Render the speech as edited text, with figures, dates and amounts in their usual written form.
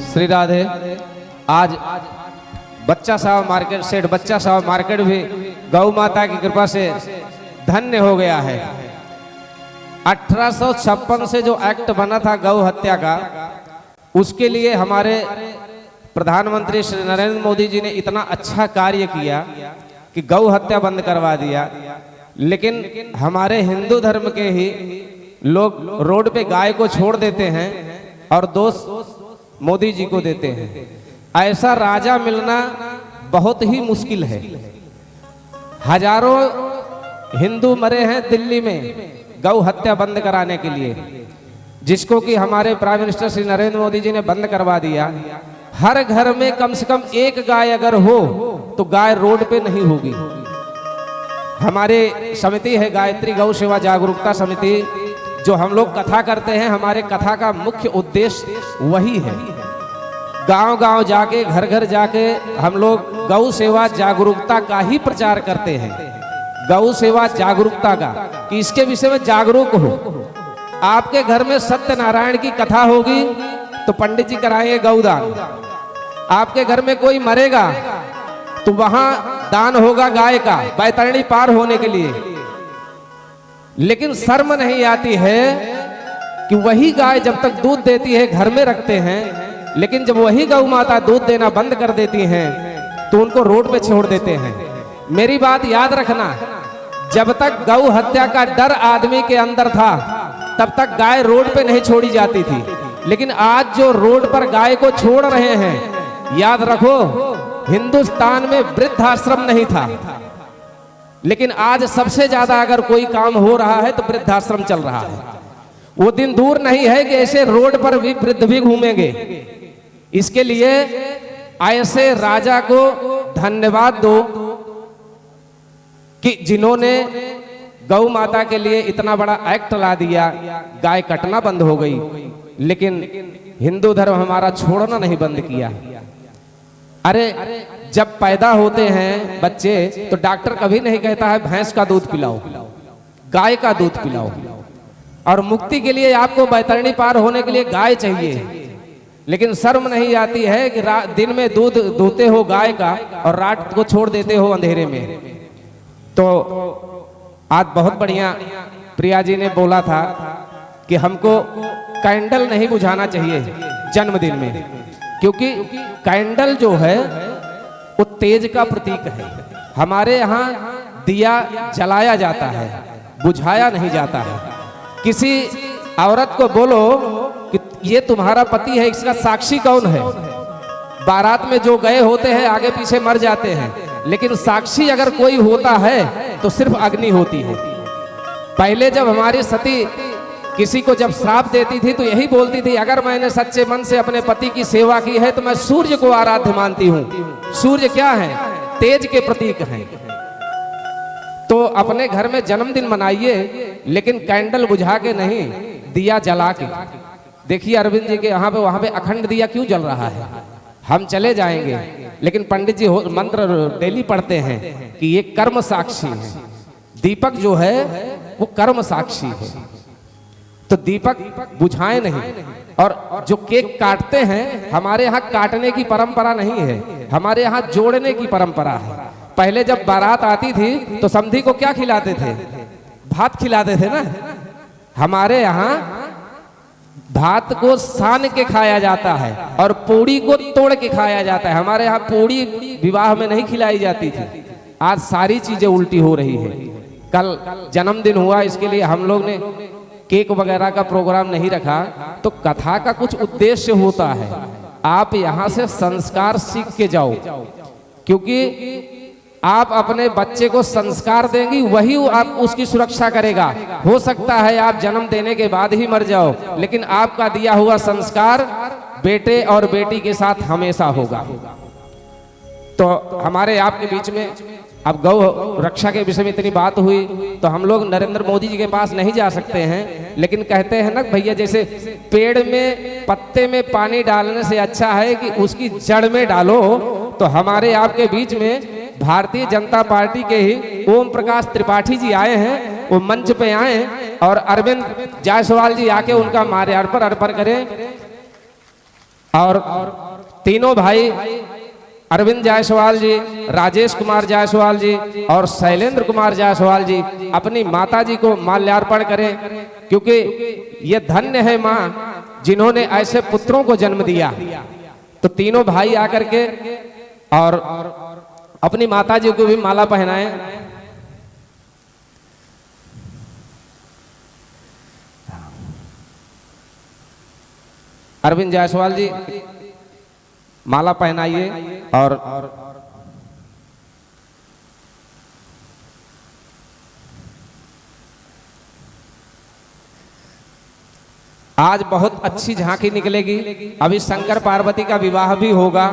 श्री राधे। आज बच्चा साहब मार्केट, सेठ बच्चा साहब मार्केट भी गौ माता की कृपा से धन्य हो गया है। 1856 से जो एक्ट बना था गौ हत्या का, उसके लिए हमारे प्रधानमंत्री श्री नरेंद्र मोदी जी ने इतना अच्छा कार्य किया कि गौ हत्या बंद करवा दिया। लेकिन हमारे हिंदू धर्म के ही लोग रोड पे गाय को छोड़ देते हैं और दोष मोदी जी को देते हैं। ऐसा राजा मिलना बहुत ही मुश्किल है। हजारों हिंदू मरे हैं दिल्ली में गौ हत्या बंद कराने के लिए, जिसको कि हमारे प्राइम मिनिस्टर श्री नरेंद्र मोदी जी ने बंद करवा दिया। हर घर में कम से कम एक गाय अगर हो तो गाय रोड पे नहीं होगी। हमारे समिति है गायत्री गौ सेवा जागरूकता समिति, जो हम लोग कथा करते हैं। हमारे कथा का मुख्य उद्देश्य वही है, गांव गांव जाके, घर घर जाके हम लोग गौ सेवा जागरूकता का ही प्रचार करते हैं। गौ सेवा जागरूकता का, कि इसके विषय में जागरूक हो। आपके घर में सत्यनारायण की कथा होगी तो पंडित जी कराएंगे गौदान। आपके घर में कोई मरेगा तो वहां दान होगा गाय का, बैतरणी पार होने के लिए। लेकिन शर्म नहीं आती है कि वही गाय जब तक दूध देती है घर में रखते हैं, लेकिन जब वही गौ माता दूध देना बंद कर देती हैं तो उनको रोड पे छोड़ देते हैं। मेरी बात याद रखना, जब तक गौ हत्या का डर आदमी के अंदर था तब तक गाय रोड पे नहीं छोड़ी जाती थी। लेकिन आज जो रोड पर गाय को छोड़ रहे हैं, याद रखो हिंदुस्तान में वृद्धाश्रम नहीं था, लेकिन आज सबसे ज्यादा अगर कोई काम हो रहा है तो वृद्धाश्रम चल रहा है। वो दिन दूर नहीं है कि ऐसे रोड पर भी वृद्ध भी घूमेंगे। इसके लिए ऐसे राजा को धन्यवाद दो कि जिन्होंने गौ माता के लिए इतना बड़ा एक्ट ला दिया, गाय कटना बंद हो गई। लेकिन हिंदू धर्म हमारा छोड़ना नहीं बंद किया। अरे जब पैदा होते हैं बच्चे तो डॉक्टर कभी नहीं कहता है भैंस का दूध पिलाओ, गाय का दूध पिलाओ। और मुक्ति के लिए आपको बैतरणी पार होने के लिए गाय चाहिए। लेकिन शर्म नहीं आती है कि दिन में दूध दूते हो गाय का और रात को छोड़ देते हो अंधेरे में। तो आज बहुत बढ़िया प्रिया जी ने बोला था कि हमको कैंडल नहीं बुझाना चाहिए जन्मदिन में, क्योंकि कैंडल जो है वो तेज का प्रतीक है। हमारे यहाँ दिया जलाया जाता है, बुझाया नहीं जाता है। किसी औरत को बोलो कि ये तुम्हारा पति है, इसका साक्षी कौन है? बारात में जो गए होते हैं आगे पीछे मर जाते हैं, लेकिन साक्षी अगर कोई होता है तो सिर्फ अग्नि होती है। पहले जब हमारी सती किसी को जब श्राप देती थी तो यही बोलती थी, अगर मैंने सच्चे मन से अपने पति की सेवा की है तो मैं सूर्य को आराध्य मानती हूँ। सूर्य क्या है? तेज के प्रतीक हैं। तो अपने घर में जन्मदिन मनाइए, लेकिन कैंडल बुझा के नहीं, दिया जला के। देखिए अरविंद जी के यहाँ पे, वहां पे अखंड दिया क्यों जल रहा है? हम चले जाएंगे, लेकिन पंडित जी मंत्र डेली पढ़ते हैं कि ये कर्म साक्षी है। दीपक जो है वो कर्म साक्षी है, तो दीपक बुझाए नहीं। और जो केक काटते हैं, हमारे यहाँ काटने की परंपरा नहीं है, हमारे यहाँ जोड़ने की परंपरा है। पहले जब बारात आती थी तो समधी को क्या खिलाते थे? भात खिलाते थे ना। हमारे यहाँ भात को सान के खाया जाता है और पूड़ी को तोड़ के खाया जाता है। हमारे यहाँ पूड़ी विवाह में नहीं खिलाई जाती थी। आज सारी चीजें उल्टी हो रही है। कल जन्मदिन हुआ, इसके लिए हम लोग ने केक वगैरह का प्रोग्राम नहीं रखा। तो कथा का कुछ उद्देश्य होता है। आप यहाँ से संस्कार सीख के जाओ, क्योंकि आप अपने बच्चे को संस्कार देंगी, वही आप उसकी सुरक्षा करेगा। हो सकता है आप जन्म देने के बाद ही मर जाओ, लेकिन आपका दिया हुआ संस्कार बेटे और बेटी के साथ हमेशा होगा। तो हमारे आपके बीच में अब गौ रक्षा के विषय में इतनी बात हुई तो हम लोग नरेंद्र मोदी जी के पास नहीं जा सकते हैं, लेकिन कहते हैं ना भैया, जैसे पेड़ में पत्ते में पानी डालने से अच्छा है कि उसकी जड़ में डालो। तो हमारे आपके बीच में भारतीय जनता पार्टी के ही ओम प्रकाश त्रिपाठी जी आए हैं। वो मंच पे आए और अरविंद जायसवाल जी आके उनका माल्यार्पण अर्पण करें। और तीनों भाई अरविंद जायसवाल जी, राजेश कुमार जायसवाल जी और शैलेंद्र कुमार जायसवाल जी अपनी माता जी को माल्यार्पण करें, क्योंकि ये धन्य है माँ जिन्होंने ऐसे पुत्रों को जन्म दिया। तो तीनों भाई आकर के और अपनी माता जी को भी माला पहनाएं। अरविंद जायसवाल जी माला पहनाइए। और आज बहुत अच्छी झांकी निकलेगी। अभी शंकर पार्वती का विवाह भी होगा।